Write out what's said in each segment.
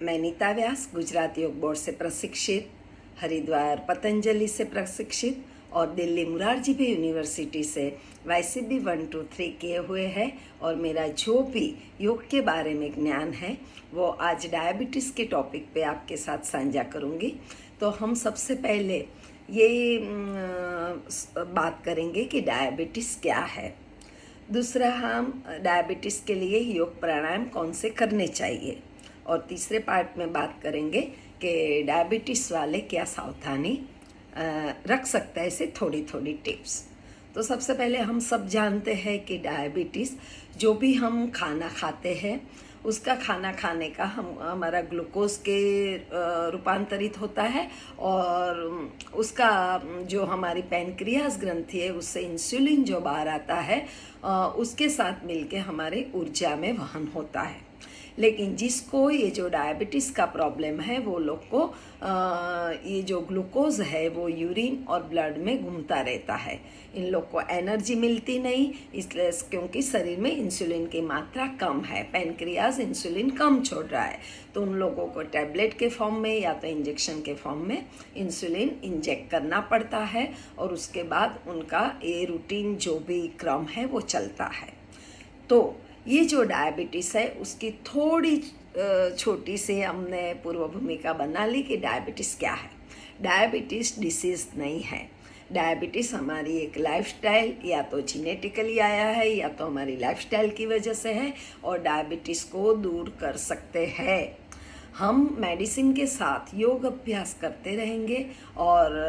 मैं नीता व्यास गुजरात योग बोर्ड से प्रशिक्षित, हरिद्वार पतंजलि से प्रशिक्षित और दिल्ली मुरारजी भाई यूनिवर्सिटी से YCB 1 2 3 किए हुए हैं। और मेरा जो भी योग के बारे में ज्ञान है वो आज डायबिटीज़ के टॉपिक पे आपके साथ साझा करूँगी। तो हम सबसे पहले ये बात करेंगे कि डायबिटीज़ क्या है। दूसरा, हम डायबिटीज़ के लिए योग प्राणायाम कौन से करने चाहिए। और तीसरे पार्ट में बात करेंगे कि डायबिटीज़ वाले क्या सावधानी रख सकते हैं, ऐसे थोड़ी थोड़ी टिप्स। तो सबसे पहले हम सब जानते हैं कि डायबिटीज़ जो भी हम खाना खाते हैं उसका खाना खाने का हमारा ग्लूकोज के रूपांतरित होता है और उसका जो हमारी पैनक्रियास ग्रंथि है उससे इंसुलिन जो बाहर आता है उसके साथ मिलके हमारे ऊर्जा में वहन होता है। लेकिन जिसको ये जो डायबिटीज़ का प्रॉब्लम है वो लोग को ये जो ग्लूकोज है वो यूरिन और ब्लड में घूमता रहता है। इन लोग को एनर्जी मिलती नहीं, इसलिए क्योंकि शरीर में इंसुलिन की मात्रा कम है, पैनक्रियाज इंसुलिन कम छोड़ रहा है। तो उन लोगों को टैबलेट के फॉर्म में या तो इंजेक्शन के फॉर्म में इंसुलिन इंजेक्ट करना पड़ता है और उसके बाद उनका ये रूटीन जो भी क्रम है वो चलता है। तो ये जो डायबिटीज़ है उसकी थोड़ी छोटी सी हमने पूर्व भूमिका बना ली कि डायबिटीज़ क्या है। डायबिटीज़ डिसीज़ नहीं है। डायबिटीज़ हमारी एक लाइफस्टाइल या तो जेनेटिकली आया है या तो हमारी लाइफस्टाइल की वजह से है और डायबिटीज़ को दूर कर सकते हैं। हम मेडिसिन के साथ योग अभ्यास करते रहेंगे और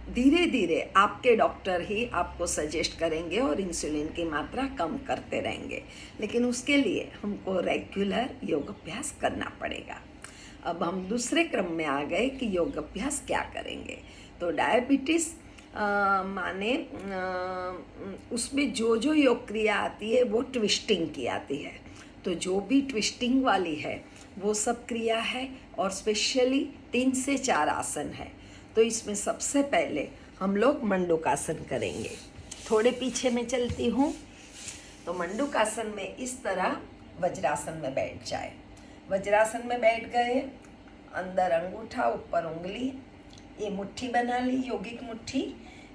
धीरे धीरे आपके डॉक्टर ही आपको सजेस्ट करेंगे और इंसुलिन की मात्रा कम करते रहेंगे। लेकिन उसके लिए हमको रेगुलर योग अभ्यास करना पड़ेगा। अब हम दूसरे क्रम में आ गए कि योग अभ्यास क्या करेंगे। तो डायबिटीज़ माने उसमें जो जो योग क्रिया आती है वो ट्विस्टिंग की आती है। तो जो भी ट्विस्टिंग वाली है वो सब क्रिया है और स्पेशली 3 से 4 आसन है। तो इसमें सबसे पहले हम लोग मंडूकासन करेंगे। थोड़े पीछे में चलती हूँ। तो मंडूकासन में इस तरह वज्रासन में बैठ जाए। वज्रासन में बैठ गए, अंदर अंगूठा ऊपर उंगली, ये मुट्ठी बना ली, योगिक मुट्ठी।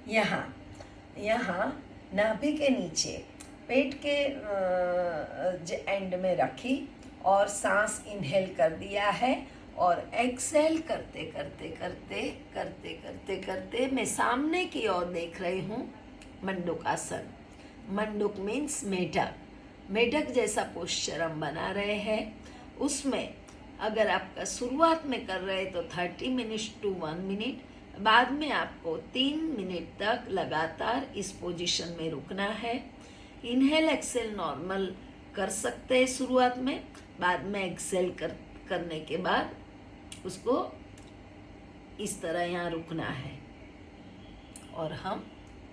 यहाँ नाभि के नीचे पेट के एंड में रखी और सांस इनहेल कर दिया है और एक्सेल करते करते करते करते करते करते मैं सामने की ओर देख रही हूँ मंडूकासन। मंडूक मीन्स मेढक। मेढक जैसा पोस्चर हम बना रहे हैं। उसमें अगर आपका शुरुआत में कर रहे हैं तो 30 मिनट टू 1 मिनट, बाद में आपको 3 मिनट तक लगातार इस पोजीशन में रुकना है। इनहेल एक्सेल नॉर्मल कर सकते हैं शुरुआत में, बाद में एक्सेल करने के बाद उसको इस तरह यहाँ रुकना है और हम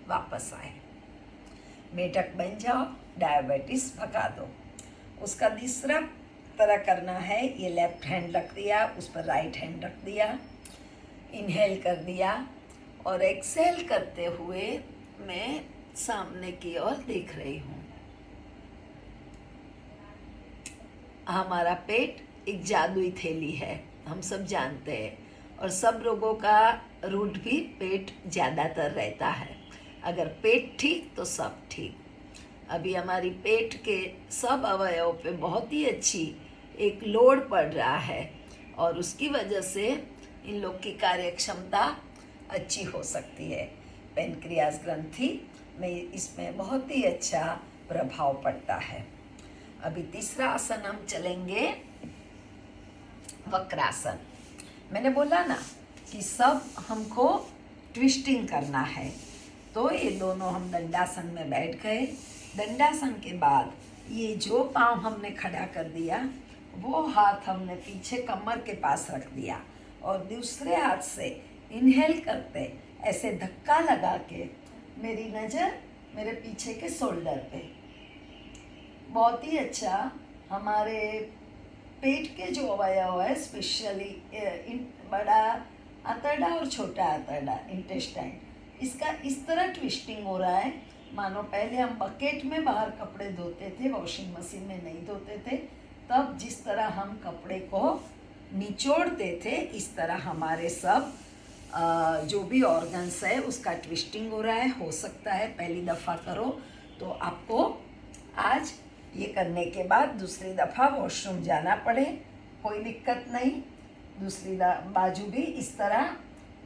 वापस आए। मेढक बन जाओ, डायबिटीज भगा दो। उसका तीसरा तरह करना है, ये लेफ्ट हैंड रख दिया, उस पर राइट हैंड रख दिया, इनहेल कर दिया और एक्सेल करते हुए मैं सामने की ओर देख रही हूँ। हमारा पेट एक जादुई थैली है, हम सब जानते हैं, और सब रोगों का रूट भी पेट ज़्यादातर रहता है। अगर पेट ठीक तो सब ठीक। अभी हमारी पेट के सब अवयवों पे बहुत ही अच्छी एक लोड पड़ रहा है और उसकी वजह से इन लोग की कार्यक्षमता अच्छी हो सकती है। पैनक्रियास ग्रंथि में इसमें बहुत ही अच्छा प्रभाव पड़ता है। अभी तीसरा आसन हम चलेंगे, वक्रासन। मैंने बोला ना कि सब हमको ट्विस्टिंग करना है। तो ये दोनों हम दंडासन में बैठ गए। दंडासन के बाद ये जो पाँव हमने खड़ा कर दिया वो हाथ हमने पीछे कमर के पास रख दिया और दूसरे हाथ से इनहेल करते ऐसे धक्का लगा के मेरी नज़र मेरे पीछे के शोल्डर पे। बहुत ही अच्छा हमारे पेट के जो अवयव है, स्पेशली बड़ा आंतरडा और छोटा आंतरडा, इंटेस्टाइन, इसका इस तरह ट्विस्टिंग हो रहा है मानो पहले हम बकेट में बाहर कपड़े धोते थे, वॉशिंग मशीन में नहीं धोते थे, तब जिस तरह हम कपड़े को निचोड़ते थे, इस तरह हमारे सब जो भी ऑर्गन्स है उसका ट्विस्टिंग हो रहा है। हो सकता है पहली दफ़ा करो तो आपको आज ये करने के बाद दूसरी दफ़ा वॉशरूम जाना पड़े, कोई दिक्कत नहीं। दूसरी बाजू भी इस तरह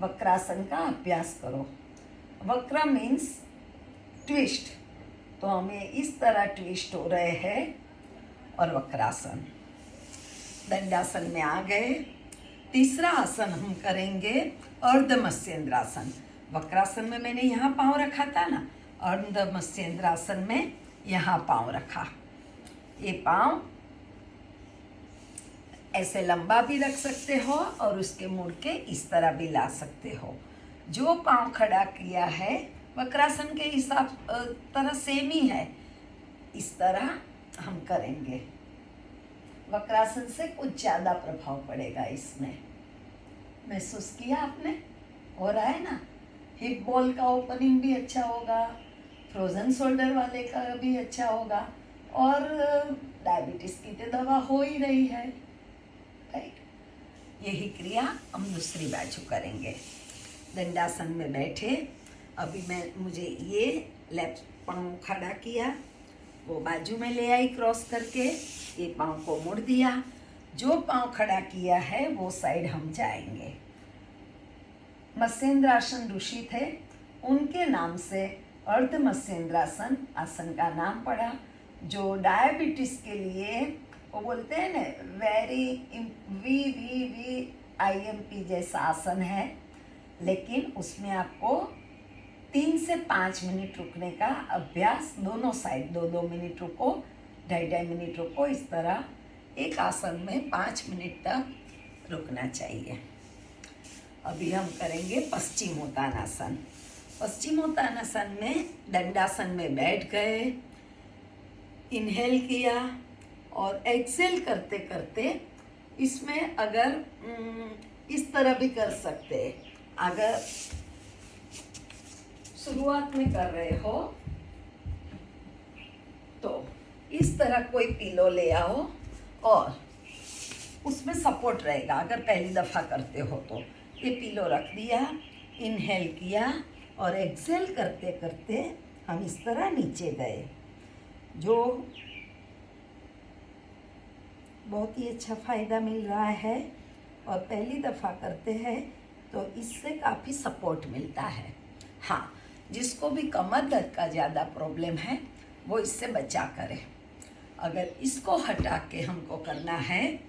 वक्रासन का अभ्यास करो। वक्र मीन्स ट्विस्ट, तो हमें इस तरह ट्विस्ट हो रहे हैं। और वक्रासन, दंडासन में आ गए। तीसरा आसन हम करेंगे अर्धमत्स्येंद्रासन। वक्रासन में मैंने यहाँ पाँव रखा था ना, अर्धमत्स्येंद्रासन में यहाँ पाँव रखा। ये पाँव ऐसे लंबा भी रख सकते हो और उसके मुड़ के इस तरह भी ला सकते हो। जो पाँव खड़ा किया है वक्रासन के हिसाब तरह सेम ही है, इस तरह हम करेंगे। वक्रासन से कुछ ज़्यादा प्रभाव पड़ेगा इसमें। महसूस किया आपने? हो रहा है ना। हिप बॉल का ओपनिंग भी अच्छा होगा, फ्रोजन शोल्डर वाले का भी अच्छा होगा, और डायबिटीज़ की तो दवा हो ही रही है, राइट। यही क्रिया हम दूसरी बाजू करेंगे। दंडासन में बैठे, अभी मुझे ये लेफ्ट पाँव खड़ा किया, वो बाजू में ले आई क्रॉस करके, ये पाँव को मोड़ दिया। जो पाँव खड़ा किया है वो साइड हम जाएंगे। मत्स्येंद्रासन ऋषि थे, उनके नाम से अर्धमत्स्येंद्रासन आसन का नाम पड़ा। जो डायबिटीज़ के लिए वो बोलते हैं ना, VVVIMP जैसा आसन है, लेकिन उसमें आपको 3 से 5 मिनट रुकने का अभ्यास, दोनों साइड 2-2 मिनट रुको, 2.5 मिनट रुको, इस तरह एक आसन में 5 मिनट तक रुकना चाहिए। अभी हम करेंगे पश्चिमोत्तानासन। पश्चिमोत्तानासन में दंडासन में बैठ गए, इनहेल किया और एक्सेल करते करते इसमें अगर इस तरह भी कर सकते हैं। अगर शुरुआत में कर रहे हो तो इस तरह कोई पिलो ले आओ और उसमें सपोर्ट रहेगा। अगर पहली दफ़ा करते हो तो ये पिलो रख दिया, इनहेल किया और एक्सेल करते करते हम इस तरह नीचे गए, जो बहुत ही अच्छा फ़ायदा मिल रहा है। और पहली दफ़ा करते हैं तो इससे काफ़ी सपोर्ट मिलता है। हाँ, जिसको भी कमर दर्द का ज़्यादा प्रॉब्लम है वो इससे बचा करे। अगर इसको हटा के हमको करना है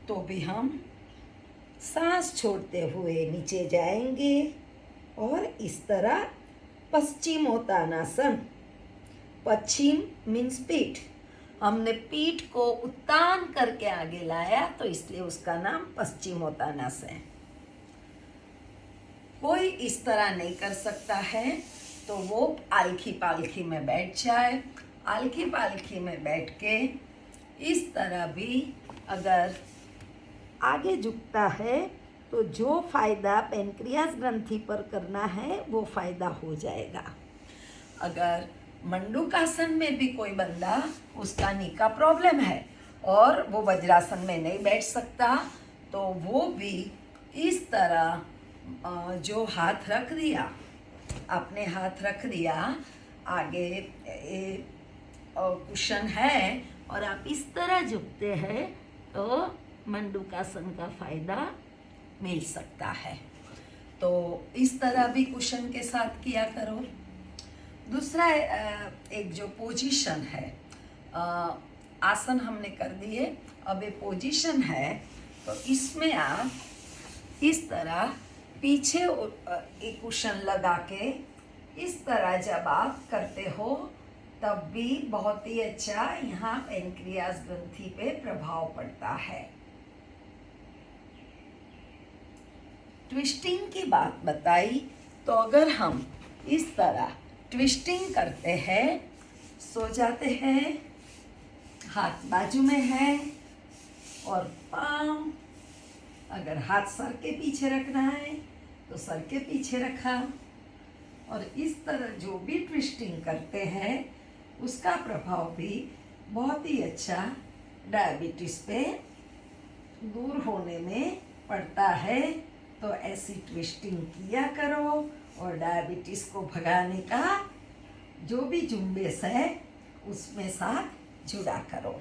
तो भी हम सांस छोड़ते हुए नीचे जाएंगे और इस तरह पश्चिमोत्तानासन। पश्चिम मीन्स पीठ, हमने पीठ को उत्तान करके आगे लाया तो इसलिए उसका नाम पश्चिमोत्तानासन है। कोई इस तरह नहीं कर सकता है तो वो आलखी पालखी में बैठ जाए। आलखी पालखी में बैठ के इस तरह भी अगर आगे झुकता है तो जो फ़ायदा पेनक्रियास ग्रंथि पर करना है वो फ़ायदा हो जाएगा। अगर मंडूकासन में भी कोई बंदा, उसका नी का प्रॉब्लम है और वो वज्रासन में नहीं बैठ सकता, तो वो भी इस तरह जो हाथ रख दिया, आपने हाथ रख दिया आगे, कुशन है और आप इस तरह झुकते हैं तो मंडूकासन का फ़ायदा मिल सकता है। तो इस तरह भी कुशन के साथ किया करो। दूसरा एक जो पोजीशन है, आसन हमने कर दिए, अब एक पोजीशन है तो इसमें आप इस तरह पीछे एक कुशन लगा के इस तरह जब आप करते हो तब भी बहुत ही अच्छा यहाँ पेनक्रियास ग्रंथि पे प्रभाव पड़ता है। ट्विस्टिंग की बात बताई तो अगर हम इस तरह ट्विस्टिंग करते हैं, सो जाते हैं, हाथ बाजू में है और पाँव, अगर हाथ सर के पीछे रखना है तो सर के पीछे रखा, और इस तरह जो भी ट्विस्टिंग करते हैं उसका प्रभाव भी बहुत ही अच्छा डायबिटीज पे दूर होने में पड़ता है। तो ऐसी ट्विस्टिंग किया करो और डायबिटीज को भगाने का जो भी झुंबेश है उसमें साथ जुड़ा करो।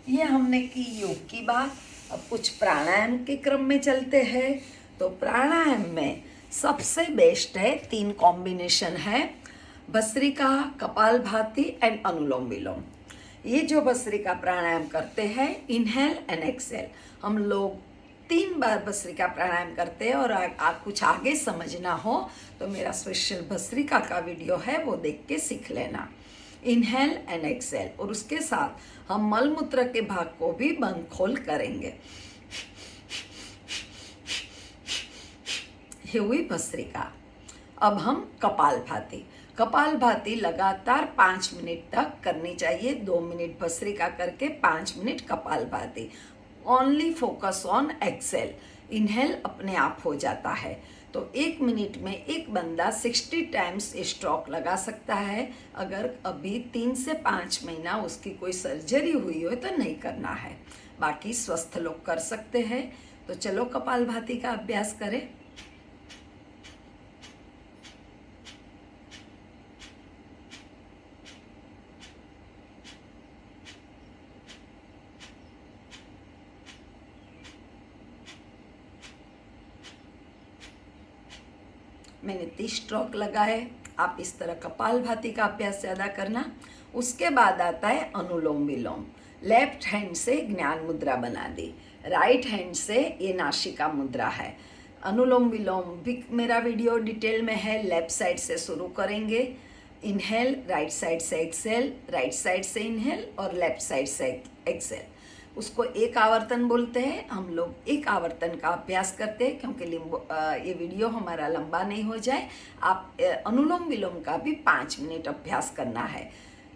ये हमने की योग की बात। अब कुछ प्राणायाम के क्रम में चलते हैं। तो प्राणायाम में सबसे बेस्ट है, 3 कॉम्बिनेशन है, भस्त्रिका, कपालभाति एंड अनुलोम विलोम। ये जो भस्त्रिका प्राणायाम करते हैं, इनहेल एंड एक्सेल, हम लोग 3 बार भस्त्रिका प्राणायाम करते हैं। और कुछ आगे समझना हो तो मेरा स्पेशल भस्त्रिका का वीडियो है, वो देख के सीख लेना। इनहेल एंड एक्सेल, और उसके साथ हम मलमूत्र के भाग को भी बंद खोल करेंगे। ये हुई भस्त्रिका। अब हम कपालभाति। कपालभाति लगातार 5 मिनट तक करनी चाहिए। 2 मिनट भस्त्रिका करके 5 minute kapalbhati. Only focus on exhale. Inhale अपने आप हो जाता है। तो 1 मिनट में एक बंदा 60 टाइम्स स्ट्रोक लगा सकता है। अगर अभी 3 से 5 महीना उसकी कोई सर्जरी हुई हो तो नहीं करना है, बाकी स्वस्थ लोग कर सकते हैं। तो चलो कपालभाति का अभ्यास करें। मैंने 30 स्ट्रोक लगाए। आप इस तरह कपालभाति का अभ्यास ज़्यादा करना। उसके बाद आता है अनुलोम विलोम। लेफ्ट हैंड से ज्ञान मुद्रा बना दी, राइट हैंड से ये नासिका मुद्रा है। अनुलोम विलोम भी मेरा वीडियो डिटेल में है। लेफ्ट साइड से शुरू करेंगे, इनहेल, राइट साइड से एक्सेल, राइट साइड से इनहेल और लेफ्ट साइड से एक्सेल। उसको एक आवर्तन बोलते हैं। हम लोग एक आवर्तन का अभ्यास करते हैं क्योंकि ये वीडियो हमारा लंबा नहीं हो जाए। आप अनुलोम विलोम का भी 5 मिनट अभ्यास करना है।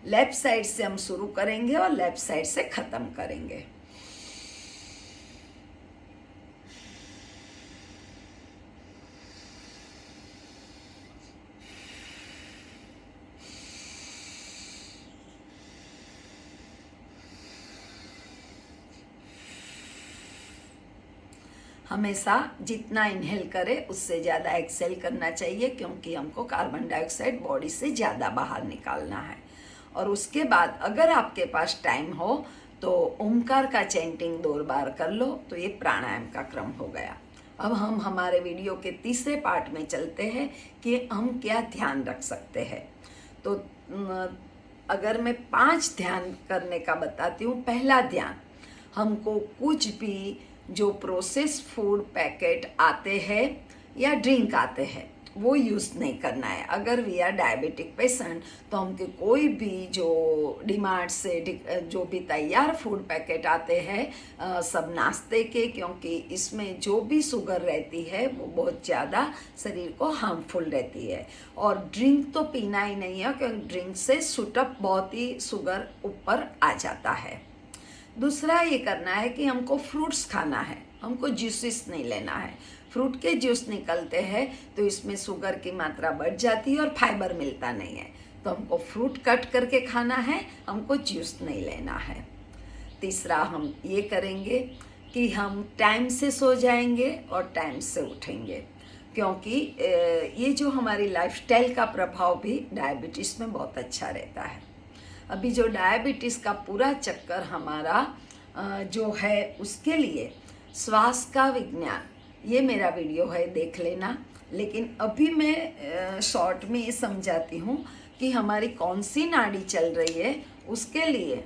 लेफ्ट साइड से हम शुरू करेंगे और लेफ्ट साइड से ख़त्म करेंगे। हमेशा जितना इनहेल करें उससे ज़्यादा एक्सेल करना चाहिए, क्योंकि हमको कार्बन डाइऑक्साइड बॉडी से ज़्यादा बाहर निकालना है। और उसके बाद अगर आपके पास टाइम हो तो ओमकार का चैंटिंग 2 बार कर लो। तो ये प्राणायाम का क्रम हो गया। अब हम हमारे वीडियो के तीसरे पार्ट में चलते हैं कि हम क्या ध्यान रख सकते हैं। तो अगर मैं 5 ध्यान करने का बताती हूँ। पहला ध्यान, हमको कुछ भी जो प्रोसेस फूड पैकेट आते हैं या ड्रिंक आते हैं वो यूज़ नहीं करना है। अगर वी आर डायबिटिक पेशेंट तो हमके कोई भी जो डीमार्ट से जो भी तैयार फूड पैकेट आते हैं सब नाश्ते के, क्योंकि इसमें जो भी शुगर रहती है वो बहुत ज़्यादा शरीर को हार्मफुल रहती है। और ड्रिंक तो पीना ही नहीं है, क्योंकि ड्रिंक से सुटअप बहुत ही शुगर ऊपर आ जाता है। दूसरा ये करना है कि हमको फ्रूट्स खाना है, हमको जूसेस नहीं लेना है। फ्रूट के जूस निकलते हैं तो इसमें शुगर की मात्रा बढ़ जाती है और फाइबर मिलता नहीं है। तो हमको फ्रूट कट करके खाना है, हमको जूस नहीं लेना है। तीसरा हम ये करेंगे कि हम टाइम से सो जाएंगे और टाइम से उठेंगे, क्योंकि ये जो हमारी लाइफस्टाइल का प्रभाव भी डायबिटीज़ में बहुत अच्छा रहता है। अभी जो डायबिटीज़ का पूरा चक्कर हमारा जो है, उसके लिए श्वास का विज्ञान, ये मेरा वीडियो है, देख लेना। लेकिन अभी मैं शॉर्ट में ये समझाती हूँ कि हमारी कौन सी नाड़ी चल रही है। उसके लिए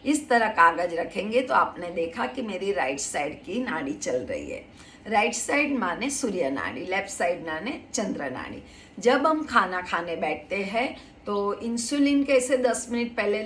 इस तरह कागज रखेंगे तो आपने देखा कि मेरी राइट साइड की नाड़ी चल रही है। राइट साइड माने सूर्य नाड़ी, लेफ्ट साइड माने चंद्र नाड़ी। जब हम खाना खाने बैठते हैं तो इंसुलिन कैसे 10 मिनट पहले